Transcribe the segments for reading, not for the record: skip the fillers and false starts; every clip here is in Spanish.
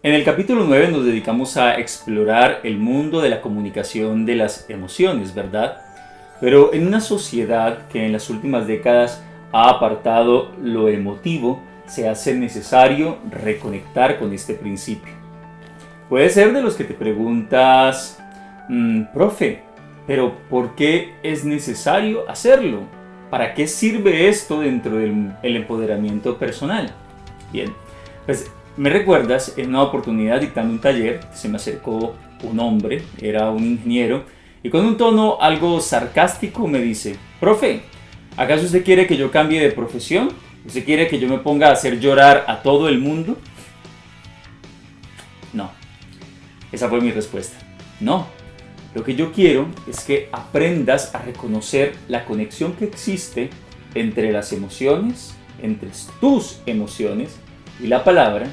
En el capítulo 9 nos dedicamos a explorar el mundo de la comunicación de las emociones, ¿verdad? Pero en una sociedad que en las últimas décadas ha apartado lo emotivo, se hace necesario reconectar con este principio. Puede ser de los que te preguntas, profe, pero ¿por qué es necesario hacerlo? ¿Para qué sirve esto dentro del empoderamiento personal? Bien, pues me recuerdas en una oportunidad dictando un taller, se me acercó un hombre, era un ingeniero, y con un tono algo sarcástico me dice, profe, ¿acaso usted quiere que yo cambie de profesión? ¿Usted quiere que yo me ponga a hacer llorar a todo el mundo? No, esa fue mi respuesta. No, lo que yo quiero es que aprendas a reconocer la conexión que existe entre las emociones, entre tus emociones y la palabra,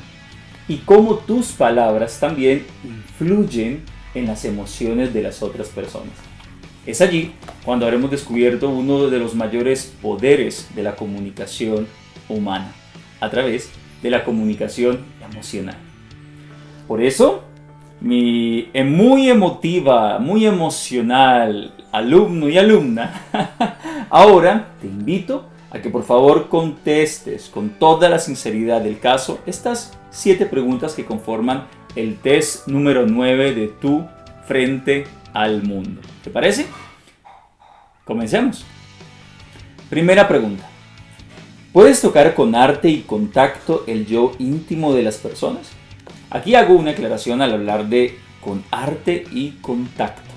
y cómo tus palabras también influyen en las emociones de las otras personas. Es allí cuando habremos descubierto uno de los mayores poderes de la comunicación humana, a través de la comunicación emocional. Por eso, mi muy emotiva, muy emocional alumno y alumna, ahora te invito a que por favor contestes con toda la sinceridad del caso estas 7 preguntas que conforman el test número 9 de tú frente al mundo. ¿Te parece? Comencemos. Primera pregunta. ¿Puedes tocar con arte y contacto el yo íntimo de las personas? Aquí hago una aclaración al hablar de con arte y contacto.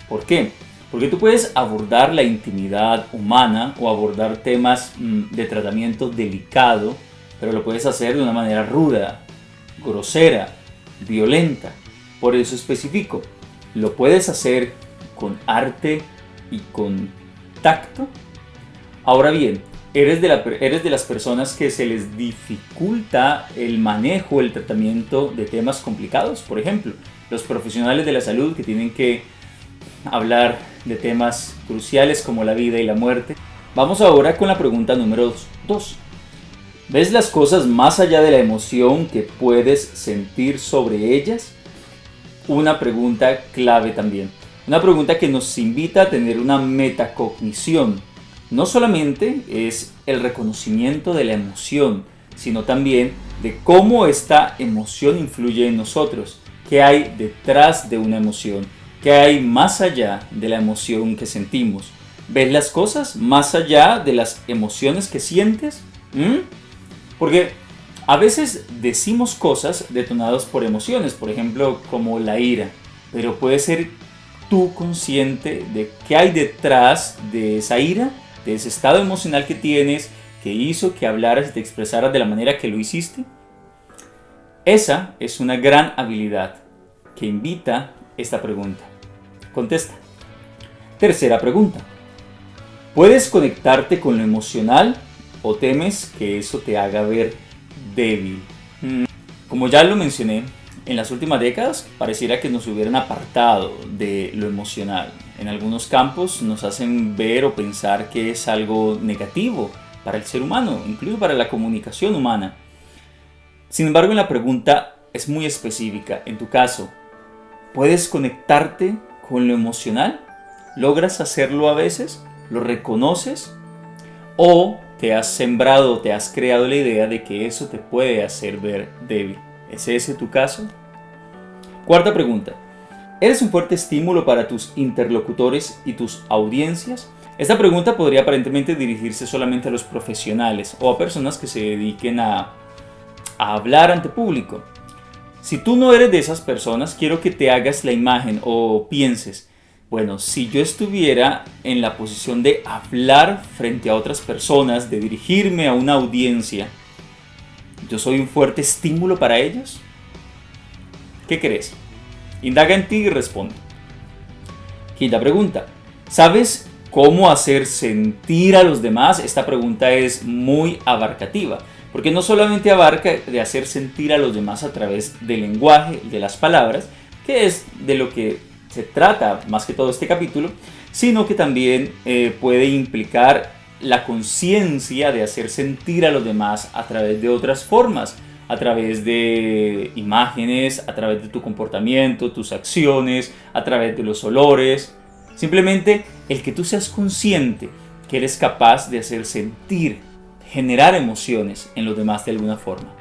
¿Por qué? Porque tú puedes abordar la intimidad humana o abordar temas de tratamiento delicado, pero lo puedes hacer de una manera ruda, grosera, violenta. Por eso especifico, lo puedes hacer con arte y con tacto. Ahora bien, ¿eres de las personas que se les dificulta el manejo, el tratamiento de temas complicados? Por ejemplo, los profesionales de la salud que tienen que hablar de temas cruciales como la vida y la muerte. Vamos ahora con la pregunta número 2. ¿Ves las cosas más allá de la emoción que puedes sentir sobre ellas? Una pregunta clave también. Una pregunta que nos invita a tener una metacognición. No solamente es el reconocimiento de la emoción, sino también de cómo esta emoción influye en nosotros. ¿Qué hay detrás de una emoción? ¿Qué hay más allá de la emoción que sentimos? ¿Ves las cosas más allá de las emociones que sientes? Porque a veces decimos cosas detonadas por emociones, por ejemplo, como la ira, pero puede ser tú consciente de qué hay detrás de esa ira, de ese estado emocional que tienes, que hizo que hablaras y te expresaras de la manera que lo hiciste. Esa es una gran habilidad que invita esta pregunta. Contesta. Tercera pregunta. ¿Puedes conectarte con lo emocional o temes que eso te haga ver débil? Como ya lo mencioné, en las últimas décadas pareciera que nos hubieran apartado de lo emocional. En algunos campos nos hacen ver o pensar que es algo negativo para el ser humano, incluso para la comunicación humana. Sin embargo, la pregunta es muy específica. En tu caso, ¿puedes conectarte con lo emocional? ¿Logras hacerlo a veces? ¿Lo reconoces? ¿O te has sembrado, te has creado la idea de que eso te puede hacer ver débil? ¿Es ese tu caso? Cuarta pregunta. ¿Eres un fuerte estímulo para tus interlocutores y tus audiencias? Esta pregunta podría aparentemente dirigirse solamente a los profesionales o a personas que se dediquen a hablar ante público. Si tú no eres de esas personas, quiero que te hagas la imagen o pienses, bueno, si yo estuviera en la posición de hablar frente a otras personas, de dirigirme a una audiencia, ¿yo soy un fuerte estímulo para ellos? ¿Qué crees? Indaga en ti y responde. Quinta pregunta. ¿Sabes cómo hacer sentir a los demás? Esta pregunta es muy abarcativa, porque no solamente abarca de hacer sentir a los demás a través del lenguaje y de las palabras, que es de lo que se trata más que todo este capítulo, sino que también puede implicar la conciencia de hacer sentir a los demás a través de otras formas, a través de imágenes, a través de tu comportamiento, tus acciones, a través de los olores. Simplemente el que tú seas consciente que eres capaz de hacer sentir, generar emociones en los demás de alguna forma.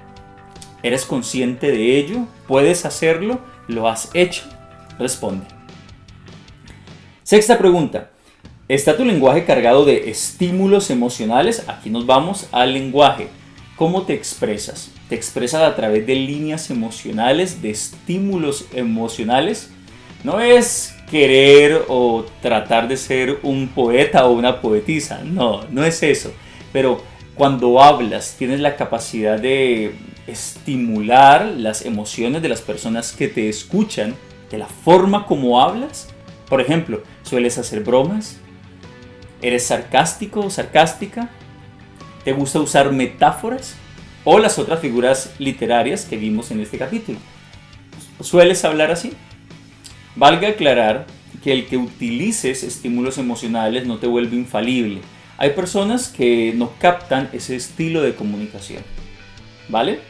¿Eres consciente de ello? ¿Puedes hacerlo? ¿Lo has hecho? Responde. Sexta pregunta. ¿Está tu lenguaje cargado de estímulos emocionales? Aquí nos vamos al lenguaje. ¿Cómo te expresas? ¿Te expresas a través de líneas emocionales, de estímulos emocionales? No es querer o tratar de ser un poeta o una poetisa, no es eso. Pero cuando hablas, tienes la capacidad de estimular las emociones de las personas que te escuchan, de la forma como hablas. Por ejemplo, ¿sueles hacer bromas? ¿Eres sarcástico o sarcástica? ¿Te gusta usar metáforas? O las otras figuras literarias que vimos en este capítulo. ¿Sueles hablar así? Valga aclarar que el que utilices estímulos emocionales no te vuelve infalible. Hay personas que no captan ese estilo de comunicación. ¿Vale?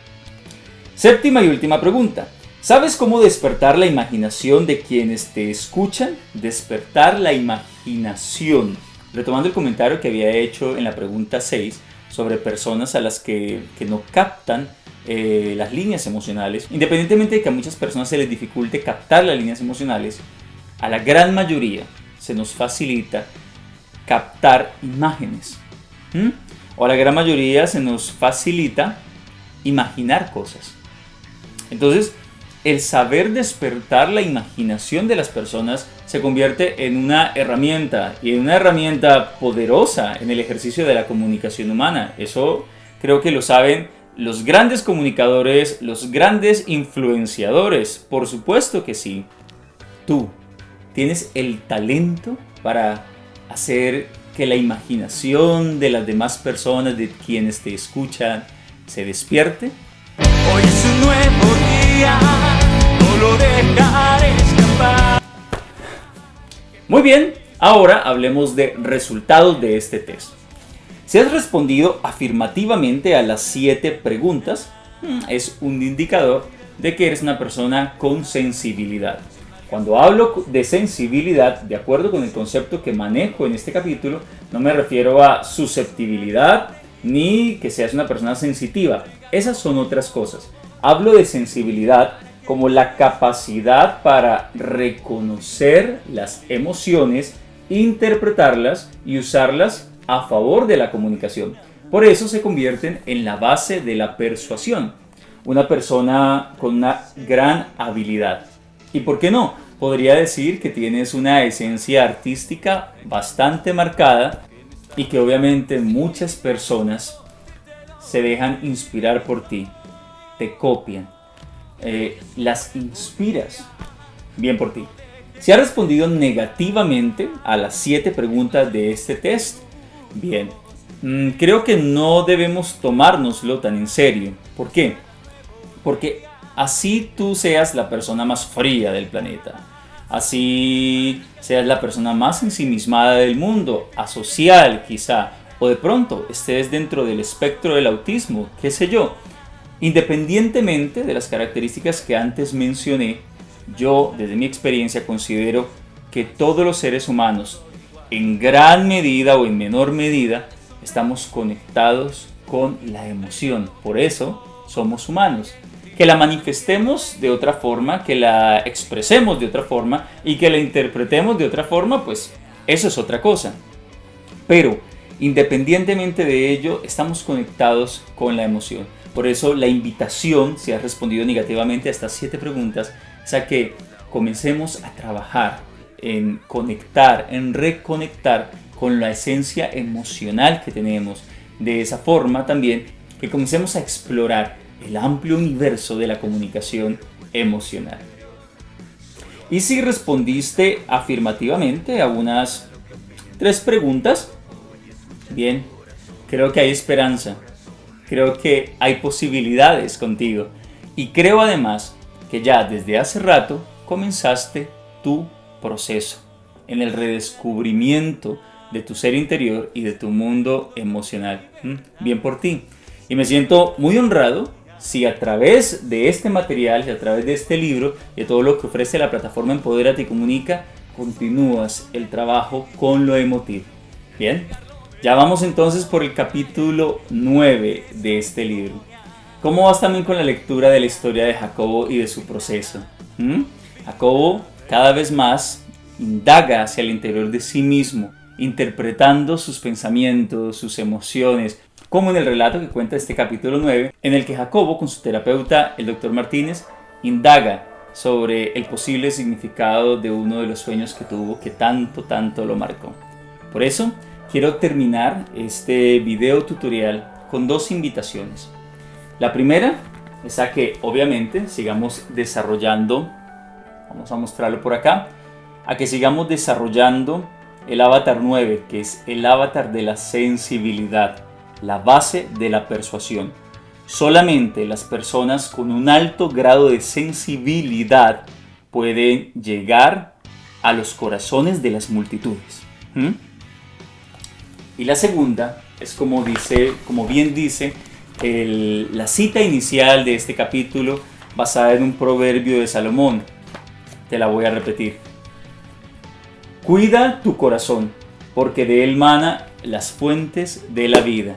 Séptima y última pregunta. ¿Sabes cómo despertar la imaginación de quienes te escuchan? Despertar la imaginación. Retomando el comentario que había hecho en la pregunta 6 sobre personas a las que no captan las líneas emocionales. Independientemente de que a muchas personas se les dificulte captar las líneas emocionales, a la gran mayoría se nos facilita captar imágenes. O a la gran mayoría se nos facilita imaginar cosas. Entonces, el saber despertar la imaginación de las personas se convierte en una herramienta, y en una herramienta poderosa en el ejercicio de la comunicación humana. Eso creo que lo saben los grandes comunicadores, los grandes influenciadores. Por supuesto que sí. Tú tienes el talento para hacer que la imaginación de las demás personas, de quienes te escuchan, se despierte. Hoy es un nuevo día, no lo dejaré escapar. Muy bien, ahora hablemos de resultados de este test. Si has respondido afirmativamente a las 7 preguntas, es un indicador de que eres una persona con sensibilidad. Cuando hablo de sensibilidad, de acuerdo con el concepto que manejo en este capítulo, no me refiero a susceptibilidad ni que seas una persona sensitiva. Esas son otras cosas. Hablo de sensibilidad como la capacidad para reconocer las emociones, interpretarlas y usarlas a favor de la comunicación. Por eso se convierten en la base de la persuasión. Una persona con una gran habilidad. ¿Y por qué no? Podría decir que tienes una esencia artística bastante marcada y que obviamente muchas personas se dejan inspirar por ti, te copian, las inspiras. Bien por ti. Si has respondido negativamente a las 7 preguntas de este test, bien, creo que no debemos tomárnoslo tan en serio. ¿Por qué? Porque así tú seas la persona más fría del planeta, así seas la persona más ensimismada del mundo, asocial quizá, o de pronto estés dentro del espectro del autismo, qué sé yo. Independientemente de las características que antes mencioné, yo desde mi experiencia considero que todos los seres humanos, en gran medida o en menor medida, estamos conectados con la emoción. Por eso somos humanos. Que la manifestemos de otra forma, que la expresemos de otra forma y que la interpretemos de otra forma, pues eso es otra cosa. Pero independientemente de ello, estamos conectados con la emoción. Por eso la invitación, si has respondido negativamente a estas 7 preguntas, es a que comencemos a trabajar en conectar, en reconectar con la esencia emocional que tenemos. De esa forma también que comencemos a explorar el amplio universo de la comunicación emocional. Y si respondiste afirmativamente a unas 3 preguntas, bien, creo que hay esperanza, creo que hay posibilidades contigo y creo además que ya desde hace rato comenzaste tu proceso en el redescubrimiento de tu ser interior y de tu mundo emocional. Bien por ti. Y me siento muy honrado si a través de este material, si a través de este libro y de todo lo que ofrece la plataforma Empodérate y Comunica, continúas el trabajo con lo emotivo. Bien, ya vamos entonces por el capítulo 9 de este libro. ¿Cómo vas también con la lectura de la historia de Jacobo y de su proceso? Jacobo cada vez más indaga hacia el interior de sí mismo, interpretando sus pensamientos, sus emociones, como en el relato que cuenta este capítulo 9, en el que Jacobo, con su terapeuta, el Dr. Martínez, indaga sobre el posible significado de uno de los sueños que tuvo que tanto lo marcó. Por eso, quiero terminar este video tutorial con dos invitaciones. La primera es a que, obviamente, sigamos desarrollando, vamos a mostrarlo por acá, a que sigamos desarrollando el avatar 9, que es el avatar de la sensibilidad, la base de la persuasión. Solamente las personas con un alto grado de sensibilidad pueden llegar a los corazones de las multitudes. Y la segunda es como bien dice la cita inicial de este capítulo, basada en un proverbio de Salomón. Te la voy a repetir. Cuida tu corazón, porque de él mana las fuentes de la vida.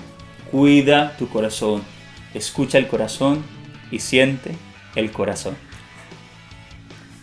Cuida tu corazón, escucha el corazón y siente el corazón.